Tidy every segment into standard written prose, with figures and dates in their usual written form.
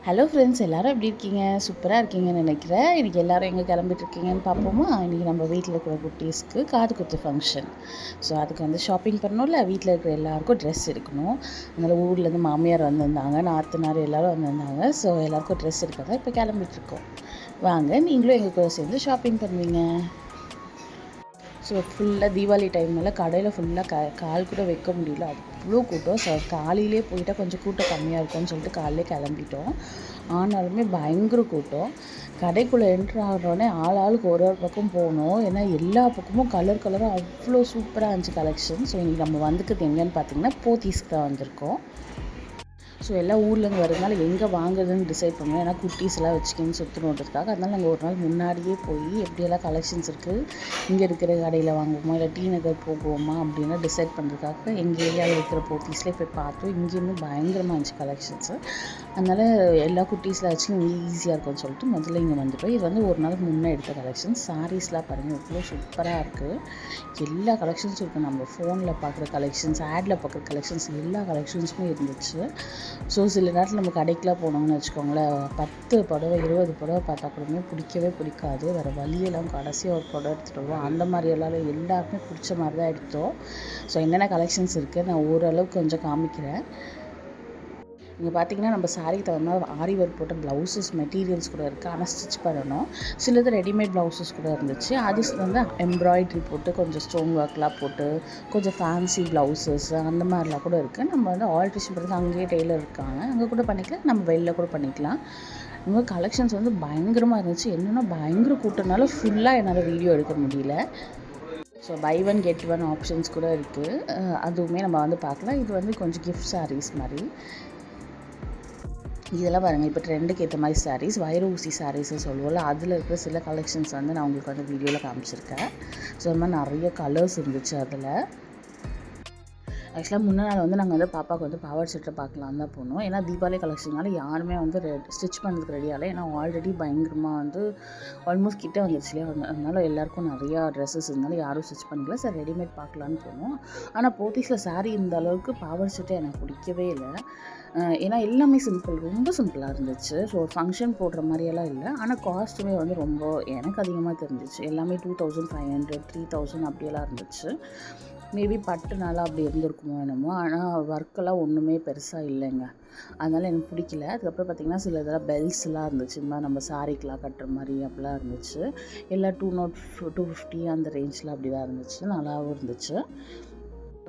Hello friends, எல்லோரும் எப்படி இருக்கீங்க? சூப்பராக இருக்கீங்கன்னு நினைக்கிறேன். இன்றைக்கி எல்லோரும் எங்கே கிளம்பிட்டுருக்கீங்கன்னு பார்ப்போமா? இன்றைக்கி நம்ம வீட்டில் இருக்கிற குட்டீஸ்க்கு காது குத்து ஃபங்க்ஷன். ஸோ அதுக்கு வந்து ஷாப்பிங் பண்ணணும்ல, வீட்டில் இருக்கிற எல்லாேருக்கும் ட்ரெஸ் எடுக்கணும். அதனால் ஊர்லேருந்து மாமியார் வந்திருந்தாங்க, நாத்தனார் எல்லோரும் வந்திருந்தாங்க. ஸோ எல்லாேருக்கும் ட்ரெஸ் எடுக்கிறதா இப்போ கிளம்பிட்டுருக்கோம். வாங்க, நீங்களும் எங்கள் கூட சேர்ந்து ஷாப்பிங் பண்ணுவீங்க. ஸோ ஃபுல்லாக தீபாவளி டைம்னால கடையில் ஃபுல்லாக கால் கூட வைக்க முடியல, அவ்வளோ கூட்டம். ஸோ காலையிலே போயிட்டால் கொஞ்சம் கூட்டம் கம்மியாக இருக்கும்னு சொல்லிட்டு காலையிலே கிளம்பிட்டோம். ஆனாலுமே பயங்கர கூட்டம். கடைக்குள்ளே என்ட்ரு ஆகிறோடனே ஆளுக்கு ஒரு பக்கம் போகணும். ஏன்னா எல்லா பக்கமும் கலராக அவ்வளோ சூப்பராக இருந்துச்சு கலெக்ஷன். ஸோ இன்றைக்கி நம்ம வந்துக்கிறது எங்கேன்னு பார்த்தீங்கன்னா போத்தீஸ்க்கு தான் வந்திருக்கோம். ஸோ எல்லாம் ஊர்லேருந்து வரதுனால எங்கே வாங்குறதுன்னு டிசைட் பண்ணுவோம். ஏன்னா குட்டீஸ்லாம் வச்சுக்கின்னு சுற்றணுன்றதுக்காக. அதனால் நாங்கள் ஒரு நாள் முன்னாடியே போய் எப்படியெல்லாம் கலெக்ஷன்ஸ் இருக்குது, இங்கே இருக்கிற கடையில் வாங்குவோமா இல்லை டி நகர் போகுவோமா அப்படின்னா டிசைட் பண்ணுறதுக்காக எங்கள் ஏரியாவில் இருக்கிற போத்தீஸ்லேயே போய் பார்த்தோம். இங்கேயுமே பயங்கரமாக இருந்துச்சு கலெக்ஷன்ஸு. அதனால் எல்லா குட்டீஸில் வச்சு இங்கே ஈஸியாக இருக்கும்னு சொல்லிட்டு முதல்ல இங்கே வந்துட்டோம். இது வந்து ஒரு நாளுக்கு முன்னே எடுத்த கலெக்ஷன்ஸ். சாரீஸ்லாம் பாருங்கள் எவ்வளோ சூப்பராக இருக்குது. எல்லா கலெக்ஷன்ஸும் இருக்குது. நம்ம ஃபோனில் பார்க்குற கலெக்ஷன்ஸ், ஆடில் பார்க்குற கலெக்ஷன்ஸ், எல்லா கலெக்ஷன்ஸுமே இருந்துச்சு. ஸோ சில நேரத்தில் நம்ம கடைக்கெலாம் போனோம்னு வச்சுக்கோங்களேன், 10 புடவை 20 புடவை பார்த்தா கூடமே பிடிக்காது. வேறு வழியெல்லாம் கடைசியாக ஒரு புடவை எடுத்துகிட்டு வருவோம். அந்த மாதிரி எல்லாருக்குமே பிடிச்ச மாதிரி தான் எடுத்தோம். ஸோ என்னென்ன கலெக்ஷன்ஸ் இருக்குது நான் ஓரளவுக்கு கொஞ்சம் காமிக்கிறேன். இங்கே பார்த்தீங்கன்னா நம்ம சாரிக்கு தகுந்த மாதிரி ஆரி ஒர்க் போட்ட ப்ளவுசஸ் மெட்டீரியல்ஸ் கூட இருக்குது. ஆனால் ஸ்டிச் பண்ணணும். சிலது ரெடிமேட் ப்ளவுசஸ் கூட இருந்துச்சு. அது வந்து எம்ப்ராய்ட்ரி போட்டு கொஞ்சம் ஸ்டோன் ஒர்க்லாம் போட்டு கொஞ்சம் ஃபேன்சி ப்ளவுசஸ் அந்த மாதிரிலாம் கூட இருக்குது. நம்ம வந்து ஆல்ட்ரேஷன் பண்ணுறது அங்கேயே டெய்லர் இருக்காங்க, அங்கே கூட பண்ணிக்கலாம், நம்ம வெளில கூட பண்ணிக்கலாம். இவங்க கலெக்ஷன்ஸ் வந்து பயங்கரமாக இருந்துச்சு. என்னென்னா பயங்கர கூட்டனால ஃபுல்லாக என்னால் வீடியோ எடுக்க முடியல. So buy one get one options கூட இருக்குது. அதுவுமே நம்ம வந்து பார்க்கலாம். இது வந்து கொஞ்சம் கிஃப்ட் சாரீஸ் மாதிரி. இதெல்லாம் பாருங்கள், இப்போ ட்ரெண்டுக்கு ஏற்ற மாதிரி சாரீஸ், வைர ஊசி சாரீஸை சொல்லுவோம்ல, அதில் இருக்கிற சில கலெக்ஷன்ஸ் வந்து நான் உங்களுக்கு வந்து வீடியோவில் காமிச்சிருக்கேன். ஸோ அது மாதிரி நிறைய கலர்ஸ் இருந்துச்சு அதில். ஆக்சுவலாக முன்ன நாள் வந்து நாங்கள் வந்து பாப்பாவுக்கு வந்து பவர் செட்டை பார்க்கலாம் தான் போனோம். ஏன்னா தீபாவளி கலெக்ஷனால யாருமே வந்து ஸ்டிச் பண்ணுறதுக்கு ரெடியாகலை. ஏன்னா ஆல்ரெடி பயங்கரமாக வந்து ஆல்மோஸ்ட் கிட்டே வந்துருச்சு இல்லையா, அதனால எல்லாேருக்கும் நிறையா ட்ரெஸ்ஸஸ் இருந்தாலும் யாரும் ஸ்டிச் பண்ணிக்கல. சரி ரெடிமேட் பார்க்கலான்னு போனோம். ஆனால் போத்தீஸில் சாரீ இந்த அளவுக்கு பவர் செட்டை எனக்கு பிடிக்கவே இல்லை. ஏன்னா எல்லாமே ரொம்ப சிம்பிளாக இருந்துச்சு. ஸோ ஃபங்க்ஷன் போடுற மாதிரியெல்லாம் இல்லை. ஆனால் காஸ்ட்டுமே வந்து ரொம்ப எனக்கு அதிகமாக தெரிஞ்சிச்சு. எல்லாமே 2500 3000 அப்படியெல்லாம் இருந்துச்சு. மேபி பட்டுனால அப்படி இருந்திருக்குமோ என்னமோ. ஆனால் ஒர்க்கெல்லாம் ஒன்றுமே பெருசாக இல்லைங்க. அதனால் எனக்கு பிடிக்கல. அதுக்கப்புறம் பார்த்திங்கன்னா சில இதெல்லாம் பெல்ஸ்லாம் இருந்துச்சு, இந்த மாதிரி நம்ம சாரிக்கெலாம் கட்டுற மாதிரி அப்படிலாம் இருந்துச்சு. எல்லாம் 250 அந்த ரேஞ்சில் அப்படி தான் இருந்துச்சு. நல்லாவும் இருந்துச்சு.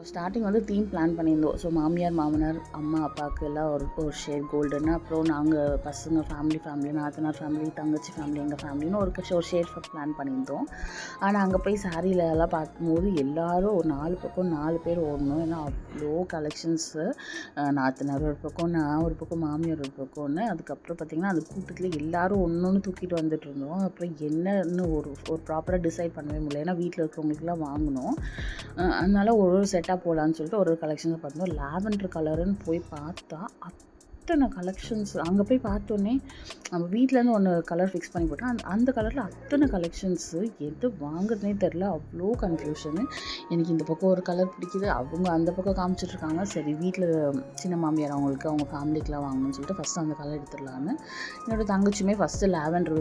ஸ்டார்டிங் வந்து தீம் பிளான் பண்ணியிருந்தோம். ஸோ மாமியார் மாமனார் அம்மா அப்பாவுக்கு எல்லாம் ஒரு ஷேர் கோல்டுன்னு, அப்புறம் நாங்கள் பசங்க ஃபேமிலி நாத்தனார் ஃபேமிலி தங்கச்சி ஃபேமிலி எங்கள் ஃபேமிலின்னு ஒரு ஷேர் பிளான் பண்ணியிருந்தோம். ஆனால் அங்கே போய் சாரியில் எல்லாம் பார்க்கும்போது எல்லோரும் ஒரு 4 பக்கம் 4 பேர் ஓடணும். ஏன்னா அவ்வளோ கலெக்ஷன்ஸு. நாத்தனார் ஒரு பக்கம், நான் ஒரு பக்கம், மாமியார் ஒரு பக்கம்னு. அதுக்கப்புறம் பார்த்திங்கன்னா அந்த கூட்டத்தில் எல்லோரும் ஒன்று தூக்கிட்டு வந்துட்டு இருந்தோம். அப்புறம் என்னன்னு ஒரு ப்ராப்பராக டிசைட் பண்ணவே முடியல. ஏன்னா வீட்டில் இருக்கிறவங்களுக்குலாம் வாங்கணும். அதனால் ஒரு செட்டாக போகலான்னு சொல்லிட்டு ஒரு கலெக்ஷன்ஸை பார்த்தோம். லாவெண்டர் கலருன்னு போய் பார்த்தா அத்தனை கலெக்ஷன்ஸ். அங்கே போய் பார்த்தோன்னே நம்ம வீட்டிலேருந்து ஒன்று கலர் ஃபிக்ஸ் பண்ணி போட்டோம். அந்த கலரில் அத்தனை கலெக்ஷன்ஸு. எது வாங்குறதுனே தெரில, அவ்வளோ கன்ஃபியூஷனு. எனக்கு இந்த பக்கம் ஒரு கலர் பிடிக்குது, அவங்க அந்த பக்கம் காமிச்சிட்ருக்காங்க. சரி வீட்டில் சின்ன மாமியார் அவங்களுக்கு அவங்க ஃபேமிலிக்கெலாம் வாங்கணும்னு சொல்லிட்டு ஃபஸ்ட்டு அந்த கலர் எடுத்துடலான்னு. என்னோடய தங்கச்சியுமே ஃபஸ்ட்டு லாவெண்டர்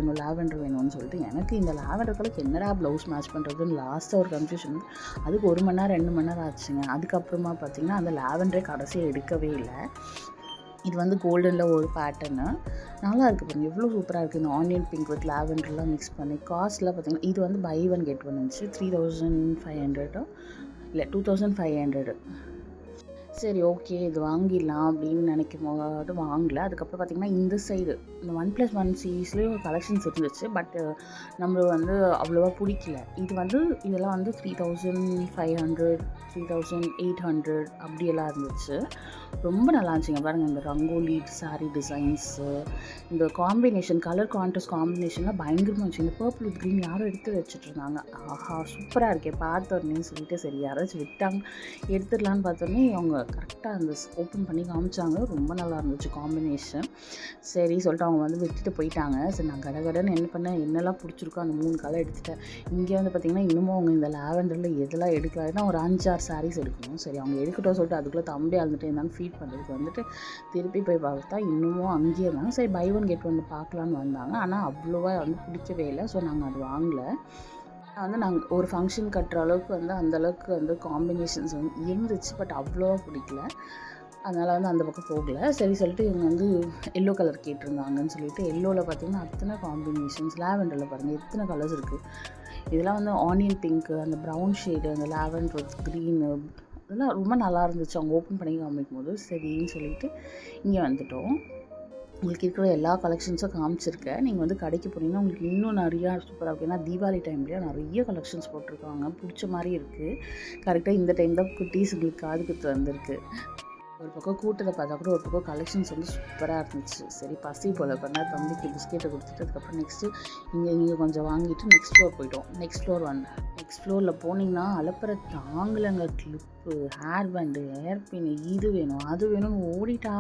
வேணும்னு சொல்லிட்டு, எனக்கு இந்த லாவெண்டர் கலருக்கு என்னடா ப்ளவுஸ் மேட்ச் பண்ணுறதுன்னு லாஸ்ட்டாக ஒரு கன்ஃபியூஷன். அதுக்கு 1 மணி நேரம் 2 மணி நேரம் ஆச்சுங்க. அதுக்கப்புறமா பார்த்திங்கன்னா அந்த லாவெண்டரே கடைசியாக எடுக்கவே இல்லை. இது வந்து கோல்டனில் ஒரு பேட்டர்னு நல்லா இருக்குது பாருங்கள், எவ்வளோ சூப்பராக இருக்குது. இந்த ஆனியன் பிங்க் வித் லாவெண்டர்லாம் மிக்ஸ் பண்ணி. காஸ்ட்லாம் பார்த்திங்கன்னா இது வந்து பை ஒன் கெட் ஒன் இருந்துச்சு. 3500 இல்லை 2500. சரி ஓகே இது வாங்கிடலாம் அப்படின்னு நினைக்கும் போது வாங்கலை. அதுக்கப்புறம் பார்த்திங்கன்னா இந்த சைடு இந்த 1+1 சீரீஸ்லேயும் கலெக்ஷன்ஸ் இருந்துச்சு. பட் நம்ம வந்து அவ்வளோவா பிடிக்கல. இதெல்லாம் வந்து 3500 3800 அப்படியெல்லாம் இருந்துச்சு. ரொம்ப நல்லா இருந்துச்சுங்க. பாருங்கள் இந்த ரங்கோலி சாரீ டிசைன்ஸு, இந்த காம்பினேஷன் கலர் கான்ட்ராஸ்ட் காம்பினேஷன்லாம் பயங்கரமாக இருந்துச்சு. இந்த பர்பிள் வித் க்ரீன் யாரும் எடுத்து வச்சுட்டு இருந்தாங்க. ஆஹா சூப்பராக இருக்கே பார்த்தோன்னே சொல்லிட்டு சரி யாராச்சும் விட்டாங்க எடுத்துடலான்னு பார்த்தோன்னே அவங்க கரெக்டாக அந்த ஓப்பன் பண்ணி காமிச்சாங்க. ரொம்ப நல்லா இருந்துச்சு காம்பினேஷன். சரி சொல்லிட்டு அவங்க வந்து விட்டுட்டு போயிட்டாங்க. சரி நான் கடகடன்னு என்ன பண்ணேன், என்னெல்லாம் பிடிச்சிருக்கோ அந்த 3 கலர் எடுத்துட்டேன். இங்கே வந்து பார்த்திங்கன்னா இன்னமும் அவங்க இந்த லாவெண்டரில் எதெல்லாம் எடுக்கலாம்னா ஒரு 5-6 சாரீஸ் எடுக்கணும். சரி அவங்க எடுக்கட்டும் சொல்லிட்டு அதுக்குள்ளே தம்பி அழுந்துட்டு இருந்தாலும் ஃபீட் பண்ணுறதுக்கு வந்துட்டு திருப்பி போய் பார்த்தா இன்னமும் அங்கேயே இருந்தாங்க. சரி பை ஒன் கெட் ஒன் பார்க்கலான்னு வந்தாங்க. ஆனால் அவ்வளோவா வந்து பிடிக்கவே இல்லை. ஸோ நாங்கள் அது வாங்கலை. வந்து நாங்கள் ஒரு ஃபங்க்ஷன் கட்டுற அளவுக்கு வந்து அந்தளவுக்கு வந்து காம்பினேஷன்ஸ் வந்து இருந்துச்சு. பட் அவ்வளோவா பிடிக்கல. அதனால் வந்து அந்த பக்கம் போகலை. சரி சொல்லிட்டு இவங்க வந்து எல்லோ கலர் கேட்டிருந்தாங்கன்னு சொல்லிட்டு எல்லோவில் பார்த்திங்கன்னா அத்தனை காம்பினேஷன்ஸ், லாவெண்டரில் பாருங்கள் எத்தனை கலர்ஸ் இருக்குது. இதெல்லாம் வந்து ஆனியன் பிங்க்கு, அந்த ப்ரௌன் ஷேடு, அந்த லாவெண்டர் வித் க்ரீனு, அதெல்லாம் ரொம்ப நல்லா இருந்துச்சு அவங்க ஓப்பன் பண்ணி காமிக்கும் போது. சரின்னு சொல்லிட்டு இங்கே வந்துட்டோம். உங்களுக்கு இருக்கிற எல்லா கலெக்ஷன்ஸும் காமிச்சிருக்கேன். நீங்கள் வந்து கடைக்கு போனீங்கன்னா உங்களுக்கு இன்னும் நிறையா சூப்பராக இருக்கும். ஏன்னா தீபாவளி டைம்லேயே நிறைய கலெக்ஷன்ஸ் போட்டிருக்காங்க. பிடிச்ச மாதிரி இருக்குது. கரெக்டாக இந்த டைம் தான் குட்டீஸ் உங்களுக்கு காது குத்து வந்திருக்கு. ஒரு பக்கம் கூட்டத்தை பார்த்தா கூட ஒரு பக்கம் கலெக்ஷன்ஸ் வந்து சூப்பராக இருந்துச்சு. சரி பசி போல் பண்ணால் தம்பிக்கு பிஸ்கெட்டை கொடுத்துட்டு அதுக்கப்புறம் நெக்ஸ்ட்டு இங்கே கொஞ்சம் வாங்கிட்டு நெக்ஸ்ட் ஃப்ளோர் போயிட்டோம். நெக்ஸ்ட் ஃப்ளோர் வந்தேன். நெக்ஸ்ட் ஃப்ளோரில் போனீங்கன்னா அலப்பற தாங்கலைங்க. Clip, hair band, hair pin, இது வேணும் அது வேணும்னு ஓடிட்டா.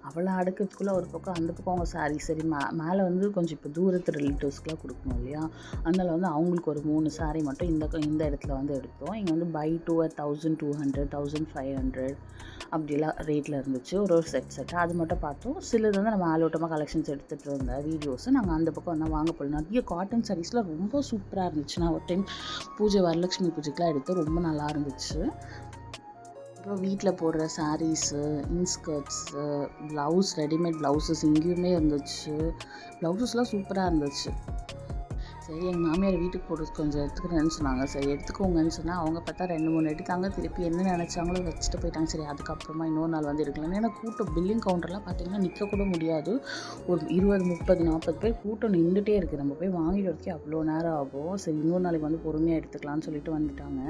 அவளை அடுக்கிறதுக்குள்ளே ஒரு பக்கம் அந்த பக்கம் அவங்க சாரீ. சரி மேலே வந்து கொஞ்சம் இப்போ தூரத்து ரிலேட்டிவ்ஸ்க்குலாம் கொடுக்கணும் இல்லையா, அதனால் வந்து அவங்களுக்கு ஒரு 3 சாரீ மட்டும் இந்த இடத்துல வந்து எடுத்தோம். இங்கே வந்து பை 2 at 1200, 1500 அப்படிலாம் ரேட்டில் இருந்துச்சு. ஒரு செட்டாக அது மட்டும் பார்த்தோம். சிலது வந்து நம்ம ஆலோட்டமாக கலெக்ஷன்ஸ் எடுத்துகிட்டு இருந்த வீடியோஸு நாங்கள் அந்த பக்கம் வந்து வாங்க போகல. நிறைய காட்டன் சாரீஸ்லாம் ரொம்ப சூப்பராக இருந்துச்சு. நான் ஒரு டைம் பூஜை வரலட்சுமி பூஜைக்கெலாம் எடுத்து ரொம்ப நல்லா இருந்துச்சு. அப்புறம் வீட்டில் போடுற saris, inskirts, blouse, readymade blouses இங்கேயுமே இருந்துச்சு. ப்ளவுஸஸ்லாம் சூப்பராக இருந்துச்சு. சரி எங்கள் மாமியார் வீட்டுக்கு போடுறதுக்கு கொஞ்சம் எடுத்துக்கிறேன்னு சொன்னாங்க. சரி எடுத்துக்கோங்கன்னு சொன்னால் அவங்க பார்த்தா 2-3 எடுத்தாங்க. திருப்பி என்ன நினச்சாங்களோ வச்சுட்டு போயிட்டாங்க. சரி அதுக்கப்புறமா இன்னொரு நாள் வந்து எடுக்கலாம். ஏன்னா கூட்டம் பில்லிங் கவுண்டர்லாம் பார்த்திங்கன்னா நிற்கக்கூட முடியாது. ஒரு 20, 30, 40 பேர் கூட்டம் நின்றுட்டே இருக்குது. நம்ம போய் வாங்கிட்டு வரதுக்கே அவ்வளோ நேரம் ஆகும். சரி இன்னொரு நாளைக்கு வந்து பொறுமையாக எடுத்துக்கலாம்னு சொல்லிட்டு வந்துட்டாங்க.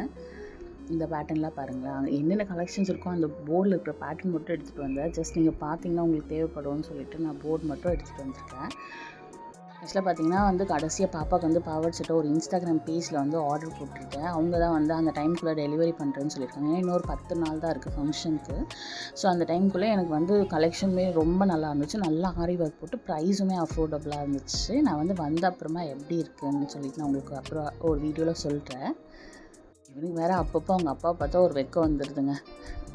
இந்த பேட்டர்ன்லாம் பாருங்களேன், அங்கே என்னென்ன கலெக்ஷன்ஸ் இருக்கோ அந்த போர்டில் இருக்கிற பேட்டர்ன் மட்டும் எடுத்துகிட்டு வந்தேன். ஜஸ்ட் நீங்கள் பார்த்தீங்கன்னா உங்களுக்கு தேவைப்படும்னு சொல்லிட்டு நான் போர்டு மட்டும் எடுத்துகிட்டு வந்திருக்கேன். ஆக்சுவலாக பார்த்தீங்கன்னா வந்து கடைசியாக பாப்பாவுக்கு வந்து பவர் செட்டை ஒரு இன்ஸ்டாகிராம் பேஜில் வந்து ஆர்டர் போட்டிருக்கேன். அவங்க தான் வந்து அந்த டைமுக்குள்ளே டெலிவரி பண்ணுறேன்னு சொல்லியிருக்காங்க. ஏன்னா இன்னொரு 10 நாள் தான் இருக்குது ஃபங்க்ஷனுக்கு. ஸோ அந்த டைமுக்குள்ளே எனக்கு வந்து கலெக்ஷனுமே ரொம்ப நல்லா இருந்துச்சு. நல்லா ஆரி ஒர்க் போட்டு ப்ரைஸுமே அஃபோர்டபுளாக இருந்துச்சு. நான் வந்து வந்த அப்புறமா எப்படி இருக்குன்னு சொல்லிட்டு நான் உங்களுக்கு அப்புறம் ஒரு வீடியோவில் சொல்கிறேன். இவனுக்கு வேறு அப்பப்போ அவங்க அப்பா பார்த்தா ஒரு வெக்கம் வந்துடுதுங்க.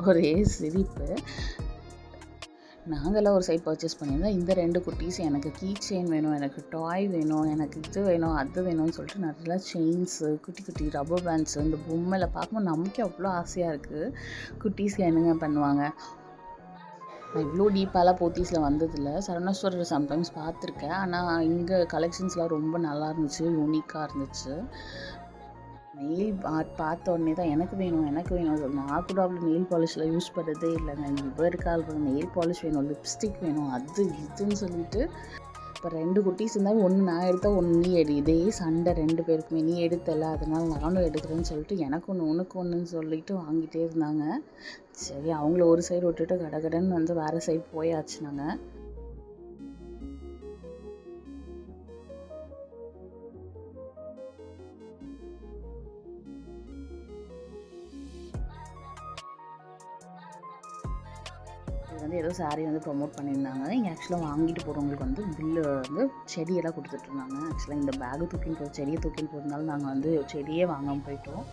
ஒரே சிரிப்பு. நாங்கள்லாம் ஒரு சைட் பர்ச்சேஸ் பண்ணியிருந்தோம். இந்த 2 குட்டீஸ் எனக்கு கீ செயின் வேணும், எனக்கு டாய் வேணும், எனக்கு இது வேணும் அது வேணும்னு சொல்லிட்டு நிறையா செயின்ஸு, குட்டி குட்டி ரப்பர் பேண்ட்ஸு, இந்த பொம்மையில் பார்க்கும்போது நமக்கே அவ்வளோ ஆசையாக இருக்குது. குட்டீஸ்க்கு என்னங்க பண்ணுவாங்க. நான் இவ்வளோ டீப்பாலாம் போத்தீஸில் வந்ததில்லை. சரவணா ஸ்டோர் சம்டைம்ஸ் பார்த்துருக்கேன். ஆனால் இங்கே கலெக்ஷன்ஸ்லாம் ரொம்ப நல்லா இருந்துச்சு, யூனிக்காக இருந்துச்சு. நெயில் ஆர்ட் பார்த்த உடனே தான் எனக்கு வேணும் சொல்லி நான் கூட அவ்வளோ நெயில் பாலிஷ்லாம் யூஸ் பண்ணுறதே இல்லைங்க. இவருக்கால் நெயில் பாலிஷ் வேணும், லிப்ஸ்டிக் வேணும், அது இதுன்னு சொல்லிட்டு இப்போ 2 குட்டீஸ் இருந்தாலும் ஒன்று நான் எடுத்தால் ஒன்று நீ எடு. இதே சண்டை 2 பேருக்குமே. நீ எடுத்தல அதனால் நானும் எடுக்கிறேன்னு சொல்லிட்டு எனக்கு ஒன்று உனக்கு ஒன்றுன்னு சொல்லிட்டு வாங்கிட்டே இருந்தாங்க. சரி அவங்கள ஒரு சைடு விட்டுட்டு கடகடன்னு வந்து வேறு சைடு போயாச்சு நாங்கள். வந்து ஏதோ சாரீ வந்து ப்ரொமோட் பண்ணியிருந்தாங்க. இங்கே ஆக்சுவலாக வாங்கிட்டு போகிறவங்களுக்கு வந்து பில்லு வந்து செடியெல்லாம் கொடுத்துட்ருந்தாங்க. ஆக்சுவலாக இந்த பேகு தூக்கின்னு போய் செடியை தூக்கின்னு போகிறதுனால நாங்கள் வந்து செடியே வாங்காமல் போயிட்டோம்.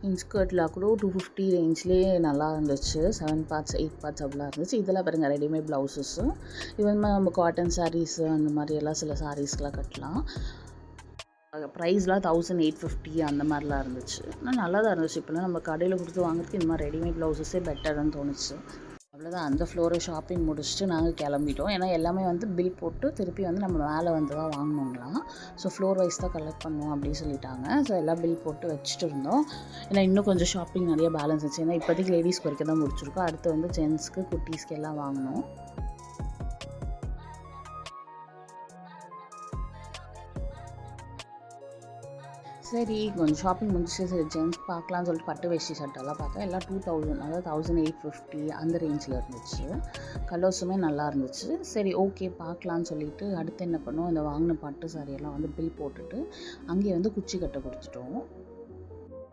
இன்ஸ்கர்ட்டில் கூட 250 ரேஞ்ச்லேயே நல்லா இருந்துச்சு. 7 பார்ட்ஸ் 8 பார்ட்ஸ் அப்படிலாம் இருந்துச்சு. இதெல்லாம் பாருங்கள் ரெடிமேட் ப்ளவுஸஸ்ஸு. இவன் நம்ம காட்டன் சாரீஸு அந்த மாதிரியெல்லாம் சில சாரீஸ்க்கெலாம் கட்டலாம். ப்ரைஸ்லாம் 1850 அந்த மாதிரிலாம் இருந்துச்சு. ஆனால் நல்லா தான் இருந்துச்சு. இப்போலாம் நம்ம கடையில் கொடுத்து வாங்குறதுக்கு இந்த மாதிரி ரெடிமேட் ப்ளவுஸஸே பெட்டர்னு தோணுச்சு. அவ்வளோதான், அந்த ஃப்ளோரை ஷாப்பிங் முடிச்சுட்டு நாங்கள் கிளம்பிட்டோம். ஏன்னா எல்லாமே வந்து பில் போட்டு திருப்பி வந்து நம்ம மேலே வந்து தான் வாங்கினோங்களாம். ஸோ ஃப்ளோர் வைஸ் தான் கலெக்ட் பண்ணுவோம் அப்படின்னு சொல்லிட்டாங்க. ஸோ எல்லாம் பில் போட்டு வச்சுட்டு இருந்தோம். ஏன்னா இன்னும் கொஞ்சம் ஷாப்பிங் நிறைய பேலன்ஸ் இருந்துச்சு. ஏன்னா இப்போதைக்கு லேடிஸ்க்கு வரைக்கும் தான் முடிச்சிருக்கோம். அடுத்து வந்து ஜென்ஸ்க்கு குட்டீஸ்க்கு எல்லாம் வாங்கினோம். சரி கொஞ்சம் ஷாப்பிங் முடிச்சு சரி ஜென்ஸ் பார்க்கலான்னு சொல்லிட்டு பட்டு வேஷ்டி சட்டெல்லாம் பார்த்தா எல்லாம் 2000, அதாவது 1850 அந்த ரேஞ்சில் இருந்துச்சு. கலர்ஸுமே நல்லா இருந்துச்சு. சரி ஓகே பார்க்கலான்னு சொல்லிட்டு அடுத்து என்ன பண்ணோம், இந்த வாங்கின பட்டு சாரியெல்லாம் வந்து பில் போட்டுட்டு அங்கேயே வந்து குச்சி கட்டை கொடுத்துட்டோம்.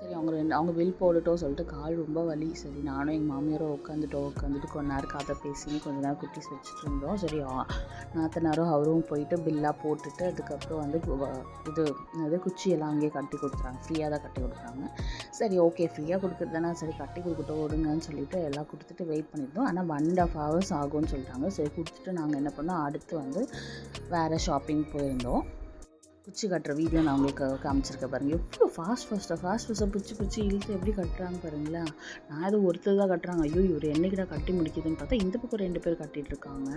சரி அவங்க பில் போடட்டும் சொல்லிட்டு கால் ரொம்ப வலி. சரி நானும் எங்கள் மாமியாரும் உட்காந்துட்டு கொஞ்ச நேரம் கதை பேசின்னு கொஞ்ச நேரம் குட்டீஸ் வச்சுட்டு இருந்தோம். சரி நாத்தனாரும் அவரும் போயிட்டு பில்லாக போட்டுட்டு அதுக்கப்புறம் வந்து இது குச்சியெல்லாம் அங்கேயே கட்டி கொடுத்துறாங்க. ஃப்ரீயாக தான் கட்டி கொடுக்குறாங்க. சரி ஓகே ஃப்ரீயாக கொடுக்குறது தானே, சரி கட்டி கொடுக்கட்டும் விடுங்கன்னு சொல்லிட்டு எல்லாம் கொடுத்துட்டு வெயிட் பண்ணியிருந்தோம். ஆனால் 1.5 hours ஆகும்னு சொல்லிட்டாங்க. சரி கொடுத்துட்டு நாங்கள் என்ன பண்ணோம், அடுத்து வந்து வேறு ஷாப்பிங் போயிருந்தோம். குச்சி கட்டுற வீடியோ நான் உங்களுக்கு காமிச்சிருக்கேன் பாருங்கள். எவ்வளோ ஃபாஸ்ட்டாக பிடிச்சி இழுத்து எப்படி கட்டுறாங்க பாருங்களேன். நான் ஏதோ ஒருத்தர் தான் கட்டுறாங்க. ஐயோ இவர் என்னைக்கிட்ட கட்டி முடிக்குதுன்னு பார்த்தா இந்த பக்கம் 2 பேர் கட்டிகிட்ருக்காங்க.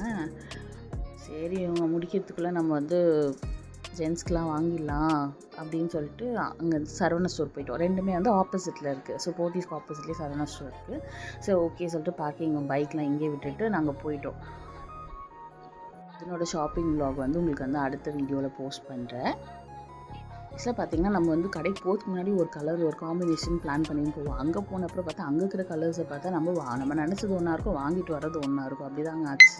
சரி இவங்க முடிக்கிறதுக்குள்ளே நம்ம வந்து ஜென்ஸ்க்கெலாம் வாங்கிடலாம் அப்படின்னு சொல்லிட்டு அங்கே சரவணா ஸ்டோர் போயிட்டோம். ரெண்டுமே வந்து ஆப்போசிட்டில் இருக்குது. ஸோ போத்தீஸ்க்கு ஆப்போசிட்லேயே சரவணா ஸ்டோர் இருக்குது. ஸோ ஓகே சொல்லிட்டு பார்க்கிங் பைக்லாம் இங்கே விட்டுட்டு நாங்கள் போயிட்டோம். இதனோட ஷாப்பிங் vlog வந்து உங்களுக்கு வந்து அடுத்த வீடியோவில் போஸ்ட் பண்ணுறேன். ஆக்சுவலாக பார்த்தீங்கன்னா நம்ம வந்து கடைக்கு போகிறதுக்கு முன்னாடி ஒரு காம்பினேஷன் பிளான் பண்ணி போவோம். அங்கே போன அப்புறம் பார்த்தா அங்கே இருக்கிற கலர்ஸை பார்த்தா நம்ம நினச்சது ஒன்றா இருக்கும், வாங்கிட்டு வர்றது ஒன்றா இருக்கும். அப்படி தாங்க ஆச்சு.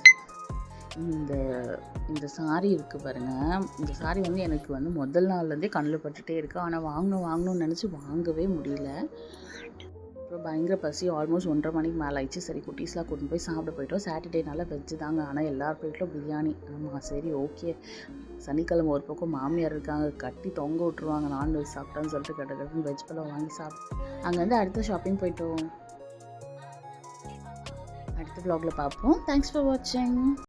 இந்த சாரீ இருக்குது பாருங்கள். இந்த சாரீ வந்து எனக்கு வந்து முதல் நாள்லேருந்தே கண்ணில் பட்டுகிட்டே இருக்குது. ஆனால் வாங்கணும்னு நினச்சி வாங்கவே முடியல. அப்புறம் பயங்கர பசி. ஆல்மோஸ்ட் 1:30 மணிக்கு மேலே ஆயிடுச்சு. சரி குட்டீஸ்லாம் கூட்டின்னு போய் சாப்பிட போயிட்டோம். சாட்டர்டேனால வெஜ்ஜு தாங்க. ஆனால் எல்லார் வீட்டிலும் பிரியாணி. ஆமாம் சரி ஓகே. சனிக்கிழமை ஒரு பக்கம் மாமியார் இருக்காங்க, கட்டி தொங்க விட்ருவாங்க நான்வெஜ் சாப்பிட்டான்னு சொல்லிட்டு கட்டுன்னு வெஜ் பழம் வாங்கி சாப்பிட்டு அங்கேருந்து அடுத்த ஷாப்பிங் போயிட்டோம். அடுத்த vlogல பார்ப்போம். தேங்க்ஸ் ஃபார் வாட்சிங்.